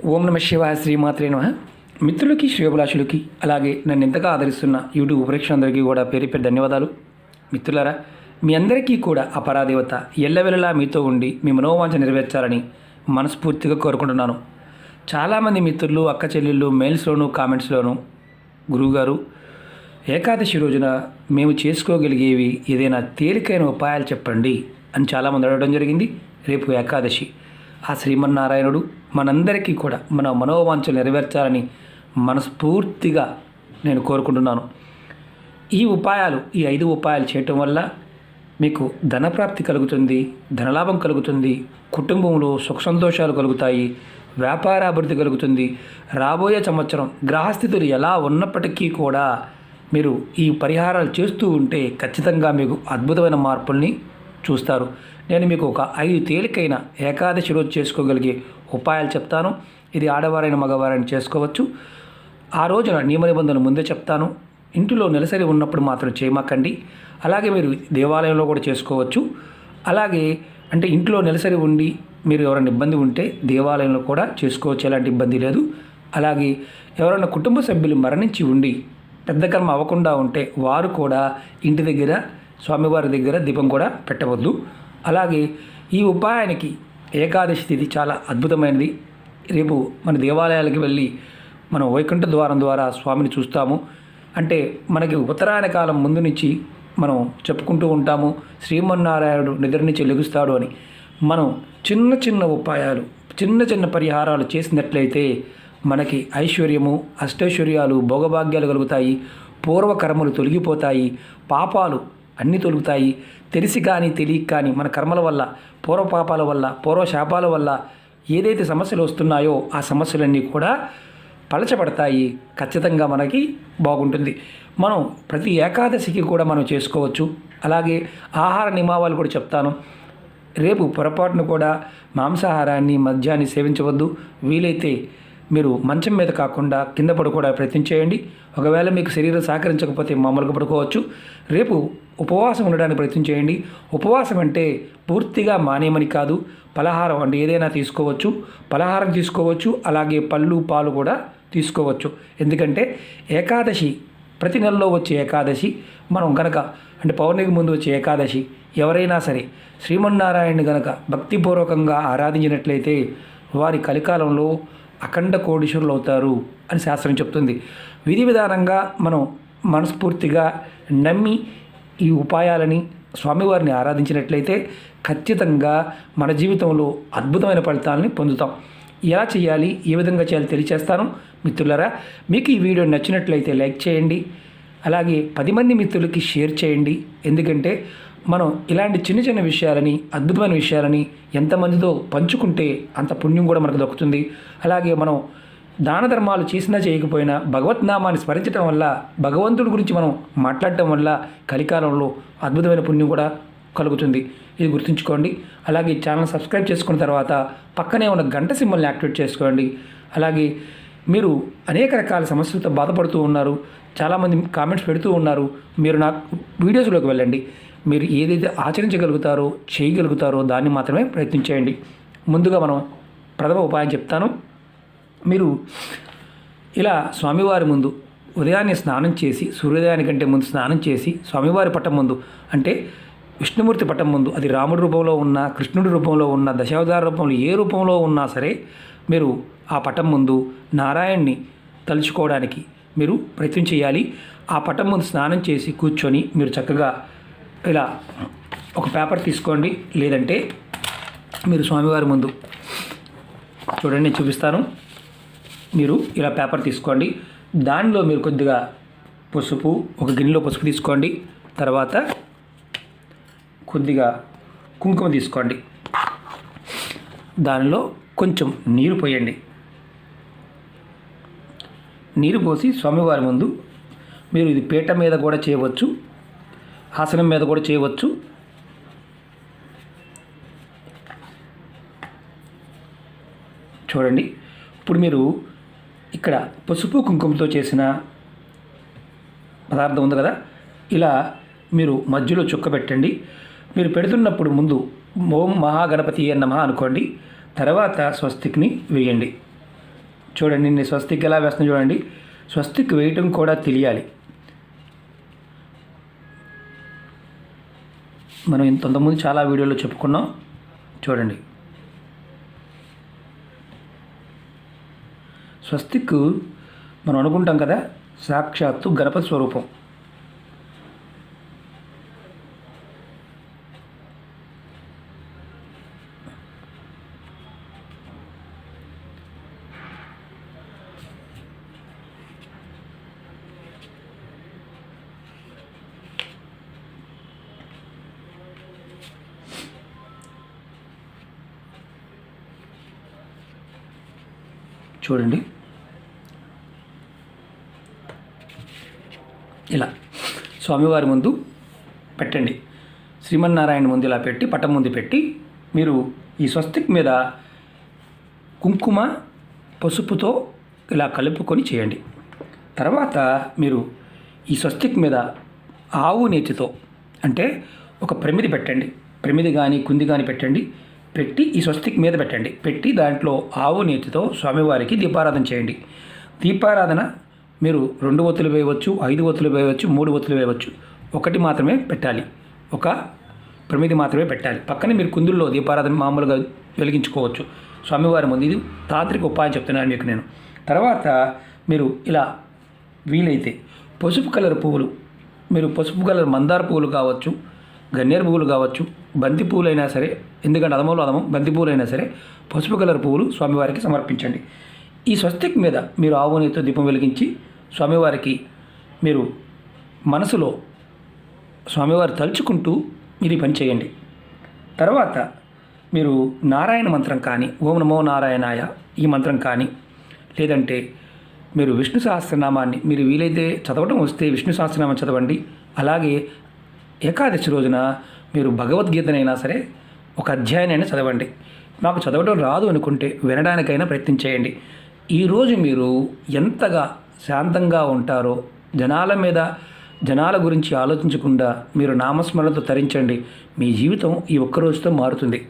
ఓం నమ శివాయ శ్రీమాత్రే నమః. మిత్రులకి శ్రేయోభిలాషులకి అలాగే నన్ను ఎంతగా ఆదరిస్తున్న యూట్యూబ్ ప్రేక్షకులందరికీ కూడా పేరు పేరు ధన్యవాదాలు. మిత్రులారా, మీ అందరికీ కూడా ఆ పరాదేవత ఎల్లవెల్లలా మీతో ఉండి మీ మనోవాంఛ నెరవేర్చాలని మనస్ఫూర్తిగా కోరుకుంటున్నాను. చాలామంది మిత్రులు అక్క చెల్లెళ్ళు మెయిల్స్లోను కామెంట్స్లోను గురువుగారు ఏకాదశి రోజున మేము చేసుకోగలిగేవి ఏదైనా తేలికైన ఉపాయాలు చెప్పండి అని చాలామంది అడగడం జరిగింది. రేపు ఏకాదశి, ఆ శ్రీమన్నారాయణుడు మనందరికీ కూడా మన మనోవాంఛలు నెరవేర్చాలని మనస్ఫూర్తిగా నేను కోరుకుంటున్నాను. ఈ ఉపాయాలు, ఈ 5 ఉపాయాలు చేయటం వల్ల మీకు ధనప్రాప్తి కలుగుతుంది, ధనలాభం కలుగుతుంది, కుటుంబంలో సుఖ సంతోషాలు కలుగుతాయి, వ్యాపార అభివృద్ధి కలుగుతుంది. రాబోయే సంవత్సరం గ్రహస్థితులు ఎలా ఉన్నప్పటికీ కూడా మీరు ఈ పరిహారాలు చేస్తూ ఉంటే ఖచ్చితంగా మీకు అద్భుతమైన మార్పుల్ని చూస్తారు. నేను మీకు ఒక 5 తేలికైన ఏకాదశి రోజు చేసుకోగలిగే ఉపాయాలు చెప్తాను. ఇది ఆడవారైన మగవారైన చేసుకోవచ్చు. ఆ రోజున నియమ నిబంధనలు ముందే చెప్తాను. ఇంటిలో నెలసరి ఉన్నప్పుడు మాత్రం చేయమాకండి. అలాగే మీరు దేవాలయంలో కూడా చేసుకోవచ్చు. అలాగే అంటే ఇంట్లో నెలసరి ఉండి మీరు ఎవరైనా ఇబ్బంది ఉంటే దేవాలయంలో కూడా చేసుకోవచ్చు, ఎలాంటి ఇబ్బంది లేదు. అలాగే ఎవరైనా కుటుంబ సభ్యులు మరణించి ఉండి పెద్ద కర్మ అవ్వకుండా ఉంటే వారు కూడా ఇంటి దగ్గర స్వామివారి దగ్గర దీపం కూడా పెట్టవద్దు. అలాగే ఈ ఉపాయానికి ఏకాదశి తిథి చాలా అద్భుతమైనది. రేపు మన దేవాలయాలకు వెళ్ళి మనం వైకుంఠ ద్వారం ద్వారా స్వామిని చూస్తాము. అంటే మనకి ఉత్తరాయణ కాలం ముందు నుంచి మనం చెప్పుకుంటూ ఉంటాము, శ్రీమన్నారాయణుడు నిద్ర నుంచి లెగుస్తాడు అని. మనం చిన్న చిన్న ఉపాయాలు, చిన్న చిన్న పరిహారాలు చేసినట్లయితే మనకి ఐశ్వర్యము, అష్టైశ్వర్యాలు, భోగభాగ్యాలు కలుగుతాయి, పూర్వకర్మలు తొలగిపోతాయి, పాపాలు అన్నీ తొలుగుతాయి. తెలిసి కానీ తెలియక కానీ మన కర్మల వల్ల, పూర్వపాపాల వల్ల, పూర్వశాపాల వల్ల ఏదైతే సమస్యలు వస్తున్నాయో ఆ సమస్యలన్నీ కూడా పలచబడతాయి. ఖచ్చితంగా మనకి బాగుంటుంది. మనం ప్రతి ఏకాదశికి కూడా మనం చేసుకోవచ్చు. అలాగే ఆహార నియమాలు కూడా చెప్తాను. రేపు పొరపాటును కూడా మాంసాహారాన్ని, మద్యాన్ని సేవించవద్దు. వీలైతే మీరు మంచం మీద కాకుండా కింద పడుకోవడానికి ప్రయత్నం చేయండి. ఒకవేళ మీకు శరీరం సహకరించకపోతే మామూలుగా పడుకోవచ్చు. రేపు ఉపవాసం ఉండడానికి ప్రయత్నం చేయండి. ఉపవాసం అంటే పూర్తిగా మానేయమని కాదు, పలహారం అంటే ఏదైనా తీసుకోవచ్చు, పలహారం తీసుకోవచ్చు. అలాగే పళ్ళు, పాలు కూడా తీసుకోవచ్చు. ఎందుకంటే ఏకాదశి ప్రతి నెలలో వచ్చే ఏకాదశి మనం గనక అంటే పౌర్ణమికి ముందు వచ్చే ఏకాదశి ఎవరైనా సరే శ్రీమన్నారాయణని గనక భక్తిపూర్వకంగా ఆరాధించినట్లయితే వారి కలికాలంలో అఖండ కోటీశ్వరులు అవుతారు అని శాస్త్రం చెప్తుంది. విధి విధానంగా మనం మనస్ఫూర్తిగా నమ్మి ఈ ఉపాయాలని స్వామివారిని ఆరాధించినట్లయితే ఖచ్చితంగా మన జీవితంలో అద్భుతమైన ఫలితాలని పొందుతాం. ఎలా చేయాలి, ఏ విధంగా చేయాలి తెలియచేస్తాను. మిత్రులారా, మీకు ఈ వీడియో నచ్చినట్లయితే లైక్ చేయండి. అలాగే 10 మంది మిత్రులకి షేర్ చేయండి. ఎందుకంటే మనం ఇలాంటి చిన్న చిన్న విషయాలని, అద్భుతమైన విషయాలని ఎంతమందితో పంచుకుంటే అంత పుణ్యం కూడా మనకు దక్కుతుంది. అలాగే మనం దాన ధర్మాలు చేసినా చేయకపోయినా భగవద్నామాన్ని స్మరించడం వల్ల, భగవంతుడి గురించి మనం మాట్లాడటం వల్ల కలికాలంలో అద్భుతమైన పుణ్యం కూడా కలుగుతుంది. ఇది గుర్తుంచుకోండి. అలాగే ఛానల్ సబ్స్క్రైబ్ చేసుకున్న తర్వాత పక్కనే ఉన్న గంట సింబల్ని యాక్టివేట్ చేసుకోండి. అలాగే మీరు అనేక రకాల సమస్యలతో బాధపడుతూ ఉన్నారు, చాలామంది కామెంట్స్ పెడుతూ ఉన్నారు. మీరు నా వీడియోస్లోకి వెళ్ళండి. మీరు ఏదైతే ఆచరించగలుగుతారో, చేయగలుగుతారో దాన్ని మాత్రమే ప్రయత్నించేయండి. ముందుగా మనం ప్రథమ ఉపాయం చెప్తాను. మీరు ఇలా స్వామివారి ముందు ఉదయాన్నే స్నానం చేసి, సూర్యోదయానికంటే ముందు స్నానం చేసి స్వామివారి పట్టం ముందు అంటే విష్ణుమూర్తి పట్టం ముందు, అది రాముడి రూపంలో ఉన్న, కృష్ణుడి రూపంలో ఉన్న, దశావతార రూపంలో ఏ రూపంలో ఉన్నా సరే మీరు ఆ పట్టం ముందు నారాయణ్ణి తలుచుకోవడానికి మీరు ప్రయత్నం చేయాలి. ఆ పట్టం ముందు స్నానం చేసి కూర్చొని మీరు చక్కగా ఇలా ఒక పేపర్ తీసుకోండి. లేదంటే మీరు స్వామివారి ముందు చూడండి, నేను చూపిస్తాను. మీరు ఇలా పేపర్ తీసుకోండి. దానిలో మీరు కొద్దిగా పసుపు, ఒక గిన్నెలో పసుపు తీసుకోండి. తర్వాత కొద్దిగా కుంకుమ తీసుకోండి. దానిలో కొంచెం నీరు పోయండి. నీరు పోసి స్వామివారి ముందు మీరు ఇది పీట మీద కూడా చేయవచ్చు, ఆసనం మీద కూడా చేయవచ్చు. చూడండి, ఇప్పుడు మీరు ఇక్కడ పసుపు కుంకుమతో చేసిన పదార్థం ఉంది కదా, ఇలా మీరు మధ్యలో చుక్క పెట్టండి. మీరు పెడుతున్నప్పుడు ముందు ఓం మహాగణపతి నమః అనుకోండి. తర్వాత స్వస్తిక్ని వేయండి. చూడండి నేను స్వస్తిక్ ఎలా వేస్తున్నాను చూడండి. స్వస్తిక్ వేయటం కూడా తెలియాలి. మనం ఇంతకుముందు చాలా వీడియోలో చెప్పుకున్నాం. చూడండి స్వస్తిక్ మనం అనుకుంటాం కదా సాక్షాత్తు గణపతి స్వరూపం. చూడండి ఇలా స్వామివారి ముందు పెట్టండి. శ్రీమన్నారాయణ ముందు ఇలా పెట్టి పటం ముందు పెట్టి మీరు ఈ స్వస్తిక్ మీద కుంకుమ పసుపుతో ఇలా కలుపుకొని చేయండి. తర్వాత మీరు ఈ స్వస్తిక్ మీద ఆవు నేతితో అంటే ఒక ప్రమిది పెట్టండి. ప్రమిది కానీ కుంది కానీ పెట్టండి. పెట్టి ఈ స్వస్తిక్ మీద పెట్టండి. పెట్టి దాంట్లో ఆవు నేతితో స్వామివారికి దీపారాధన చేయండి. దీపారాధన మీరు 2 ఒత్తులు వేయవచ్చు, 5 ఒత్తులు వేయవచ్చు, 3 ఒత్తులు వేయవచ్చు. ఒకటి మాత్రమే పెట్టాలి, ఒక ప్రమిది మాత్రమే పెట్టాలి. పక్కనే మీరు కుందుల్లో దీపారాధన మామూలుగా వెలిగించుకోవచ్చు స్వామివారి ముందు. ఇది తాంత్రిక ఉపాయం చెప్తున్నాను మీకు నేను. తర్వాత మీరు ఇలా వీలైతే పసుపు కలర్ పువ్వులు, మీరు పసుపు కలర్ మందార పువ్వులు కావచ్చు, గన్నేరు పువ్వులు కావచ్చు, బంతి పువ్వులు అయినా సరే, ఎందుకంటే అదమం బంతి పువ్వులు అయినా సరే పసుపు కలర్ పువ్వులు స్వామివారికి సమర్పించండి. ఈ స్వస్తిక్ మీద మీరు ఆవు నెయ్యితో దీపం వెలిగించి స్వామివారికి మీరు మనసులో స్వామివారు తలుచుకుంటూ మీరు ఈ పని చేయండి. తర్వాత మీరు నారాయణ మంత్రం కానీ, ఓం నమో నారాయణాయ ఈ మంత్రం కానీ, లేదంటే మీరు విష్ణు సహస్రనామాన్ని మీరు వీలైతే చదవడం వస్తే విష్ణు సహస్రనామం చదవండి. అలాగే ఏకాదశి రోజున మీరు భగవద్గీతనైనా సరే ఒక అధ్యాయాన్ని చదవండి. నాకు చదవడం రాదు అనుకుంటే వినడానికైనా ప్రయత్నం చేయండి. ఈరోజు మీరు ఎంతగా శాంతంగా ఉంటారో, జనాల గురించి ఆలోచించకుండా మీరు నామస్మరణతో తరించండి. మీ జీవితం ఈ ఒక్కరోజుతో మారుతుంది.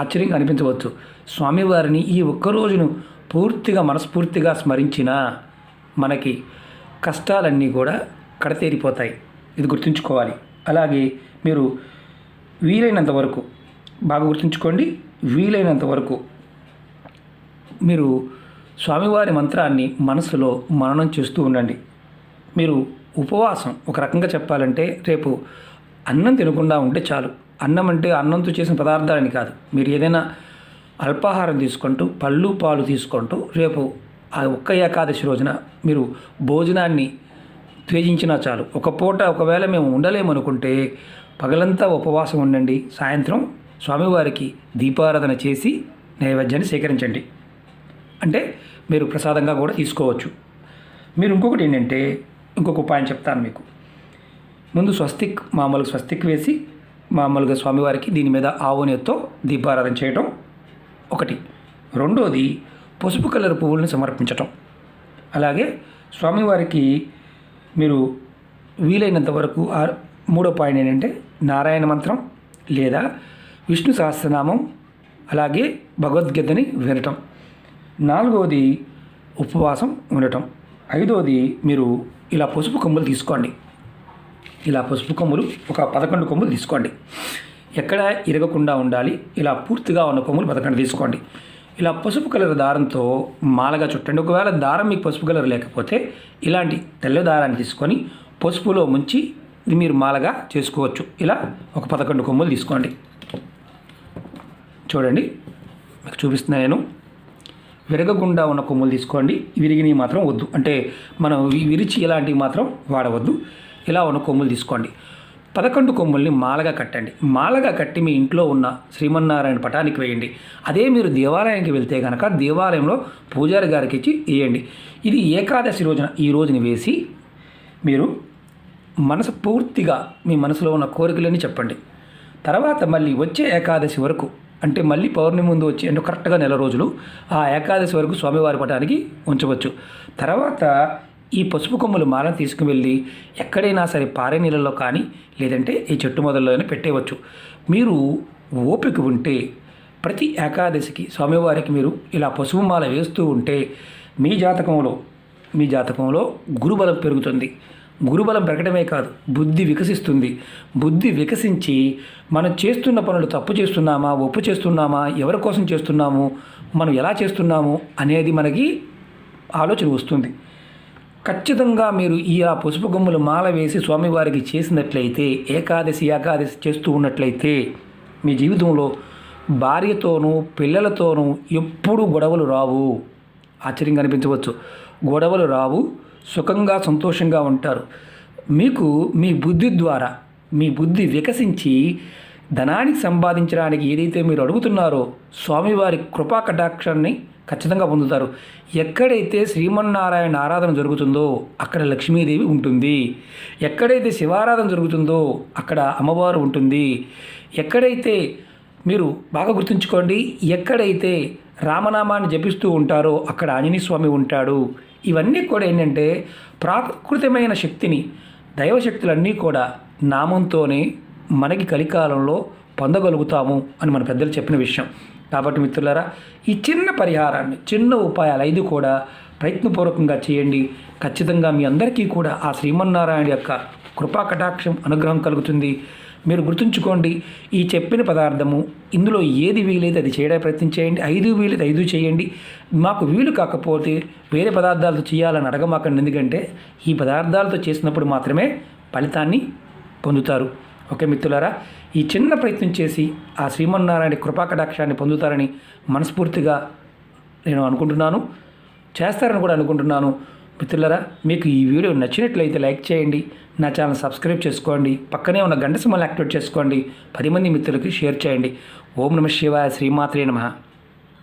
ఆశ్చర్యంగా అనిపించవచ్చు. స్వామివారిని ఈ ఒక్కరోజును పూర్తిగా మనస్ఫూర్తిగా స్మరించినా మనకి కష్టాలన్నీ కూడా కడతేరిపోతాయి. ఇది గుర్తుంచుకోవాలి. అలాగే మీరు వీలైనంత వరకు బాగా గుర్తుంచుకోండి. వీలైనంత వరకు మీరు స్వామివారి మంత్రాన్ని మనసులో మననం చేస్తూ ఉండండి. మీరు ఉపవాసం ఒక రకంగా చెప్పాలంటే రేపు అన్నం తినకుండా ఉంటే చాలు. అన్నం అంటే అన్నంతో చేసిన పదార్థాలని కాదు. మీరు ఏదైనా అల్పాహారం తీసుకుంటూ పళ్ళు పాలు తీసుకుంటూ రేపు ఆ ఒక్క ఏకాదశి రోజున మీరు భోజనాన్ని త్యజించినా చాలు. ఒక పూట ఒకవేళ మేము ఉండలేమనుకుంటే పగలంతా ఉపవాసం ఉండండి. సాయంత్రం స్వామివారికి దీపారాధన చేసి నైవేద్యాన్ని సేకరించండి. అంటే మీరు ప్రసాదంగా కూడా తీసుకోవచ్చు. మీరు ఇంకొకటి ఏంటంటే ఇంకొక ఉపాయం చెప్తాను మీకు. ముందు మామూలుగా స్వస్తిక్ వేసి మామూలుగా స్వామివారికి దీని మీద ఆవు నెయ్యితో దీపారాధన చేయటం ఒకటి. రెండోది పసుపు కలర్ పువ్వులను సమర్పించటం. అలాగే స్వామివారికి మీరు వీలైనంత వరకు మూడో పాయింట్ ఏంటంటే నారాయణ మంత్రం లేదా విష్ణు సహస్రనామం, అలాగే భగవద్గీతని వినటం. నాలుగవది ఉపవాసం ఉండటం. ఐదవది మీరు ఇలా పసుపు కొమ్ములు తీసుకోండి. ఇలా పసుపు కొమ్ములు ఒక 11 కొమ్ములు తీసుకోండి. ఎక్కడ ఇరగకుండా ఉండాలి. ఇలా పూర్తిగా ఉన్న కొమ్ములు 11 తీసుకోండి. ఇలా పసుపు కలర్ దారంతో మాలగా చుట్టండి. ఒకవేళ దారం మీకు పసుపు కలర్ లేకపోతే ఇలాంటి తెల్ల దారాన్ని తీసుకొని పసుపులో ముంచి మీరు మాలగా చేసుకోవచ్చు. ఇలా ఒక 11 కొమ్ములు తీసుకోండి. చూడండి మీకు చూపిస్తున్నాను నేను. విరగకుండా ఉన్న కొమ్ములు తీసుకోండి. విరిగినవి మాత్రం వద్దు, అంటే మనం విరిచి ఇలాంటివి మాత్రం వాడవద్దు. ఇలా ఉన్న కొమ్ములు తీసుకోండి. 11 కొమ్ముల్ని మాలగా కట్టండి. మాలగా కట్టి మీ ఇంట్లో ఉన్న శ్రీమన్నారాయణ పటానికి వేయండి. అదే మీరు దేవాలయానికి వెళ్తే కనుక దేవాలయంలో పూజారి గారికి ఇచ్చి వేయండి. ఇది ఏకాదశి రోజున ఈ రోజుని వేసి మీరు మనసు పూర్తిగా మీ మనసులో ఉన్న కోరికలన్నీ చెప్పండి. తర్వాత మళ్ళీ వచ్చే ఏకాదశి వరకు, అంటే మళ్ళీ పౌర్ణమి ముందు వచ్చి అంటే కరెక్ట్గా నెల రోజులు ఆ ఏకాదశి వరకు స్వామివారి పటానికి ఉంచవచ్చు. తర్వాత ఈ పసుపు కొమ్ములు మాలను తీసుకువెళ్ళి ఎక్కడైనా సరే పారే నీళ్ళలో కానీ లేదంటే ఈ చెట్టు మొదల్లోనే పెట్టేయవచ్చు. మీరు ఓపిక ఉంటే ప్రతి ఏకాదశికి స్వామివారికి మీరు ఇలా పసుపు మాల వేస్తూ ఉంటే మీ జాతకంలో గురుబలం పెరుగుతుంది. గురుబలం పెరగడమే కాదు, బుద్ధి వికసిస్తుంది. బుద్ధి వికసించి మనం చేస్తున్న పనులు తప్పు చేస్తున్నామా, ఒప్పు చేస్తున్నామా, ఎవరి కోసం చేస్తున్నాము, మనం ఎలా చేస్తున్నాము అనేది మనకి ఆలోచన వస్తుంది. ఖచ్చితంగా మీరు ఆ పసుపు కొమ్ములు మాల వేసి స్వామివారికి చేసినట్లయితే, ఏకాదశి చేస్తూ ఉన్నట్లయితే మీ జీవితంలో భార్యతోనూ పిల్లలతోనూ ఎప్పుడూ గొడవలు రావు. ఆశ్చర్యంగా అనిపించవచ్చు, గొడవలు రావు, సుఖంగా సంతోషంగా ఉంటారు. మీకు మీ బుద్ధి ద్వారా మీ బుద్ధి వికసించి ధనానికి సంపాదించడానికి ఏదైతే మీరు అడుగుతున్నారో స్వామివారి కృపా కటాక్షాన్ని ఖచ్చితంగా పొందుతారు. ఎక్కడైతే శ్రీమన్నారాయణ ఆరాధన జరుగుతుందో అక్కడ లక్ష్మీదేవి ఉంటుంది. ఎక్కడైతే శివారాధన జరుగుతుందో అక్కడ అమ్మవారు ఉంటుంది. ఎక్కడైతే మీరు బాగా గుర్తుంచుకోండి, ఎక్కడైతే రామనామాన్ని జపిస్తూ ఉంటారో అక్కడ ఆంజనేయ స్వామి ఉంటాడు. ఇవన్నీ కూడా ఏంటంటే ప్రాకృతమైన శక్తిని, దైవశక్తులన్నీ కూడా నామంతోనే మనకి కలికాలంలో పొందగలుగుతాము అని మన పెద్దలు చెప్పిన విషయం. కాబట్టి మిత్రులారా, ఈ చిన్న పరిహారాన్ని, చిన్న ఉపాయాలు 5 కూడా ప్రయత్నపూర్వకంగా చేయండి. ఖచ్చితంగా మీ అందరికీ కూడా ఆ శ్రీమన్నారాయణ యొక్క కృపా కటాక్షం, అనుగ్రహం కలుగుతుంది. మీరు గుర్తుంచుకోండి, ఈ చెప్పిన పదార్థము ఇందులో ఏది వీలైతే అది చేయడానికి ప్రయత్నం చేయండి. 5 వీలైతే 5 చేయండి. మాకు వీలు కాకపోతే వేరే పదార్థాలతో చేయాలని అడగమాకండి. ఎందుకంటే ఈ పదార్థాలతో చేసినప్పుడు మాత్రమే ఫలితాన్ని పొందుతారు. ఓకే మిత్రులారా, ఈ చిన్న ప్రయత్నం చేసి ఆ శ్రీమన్నారాయణ కృపా కటాక్షాన్ని పొందుతారని మనస్ఫూర్తిగా నేను అనుకుంటున్నాను, చేస్తారని కూడా అనుకుంటున్నాను. మిత్రులారా, మీకు ఈ వీడియో నచ్చినట్లయితే లైక్ చేయండి, నా ఛానల్ సబ్స్క్రైబ్ చేసుకోండి, పక్కనే ఉన్న గంట సింబల్ యాక్టివేట్ చేసుకోండి, 10 మంది మిత్రులకి షేర్ చేయండి. ఓం నమః శివాయ, శ్రీమాత్రే నమః.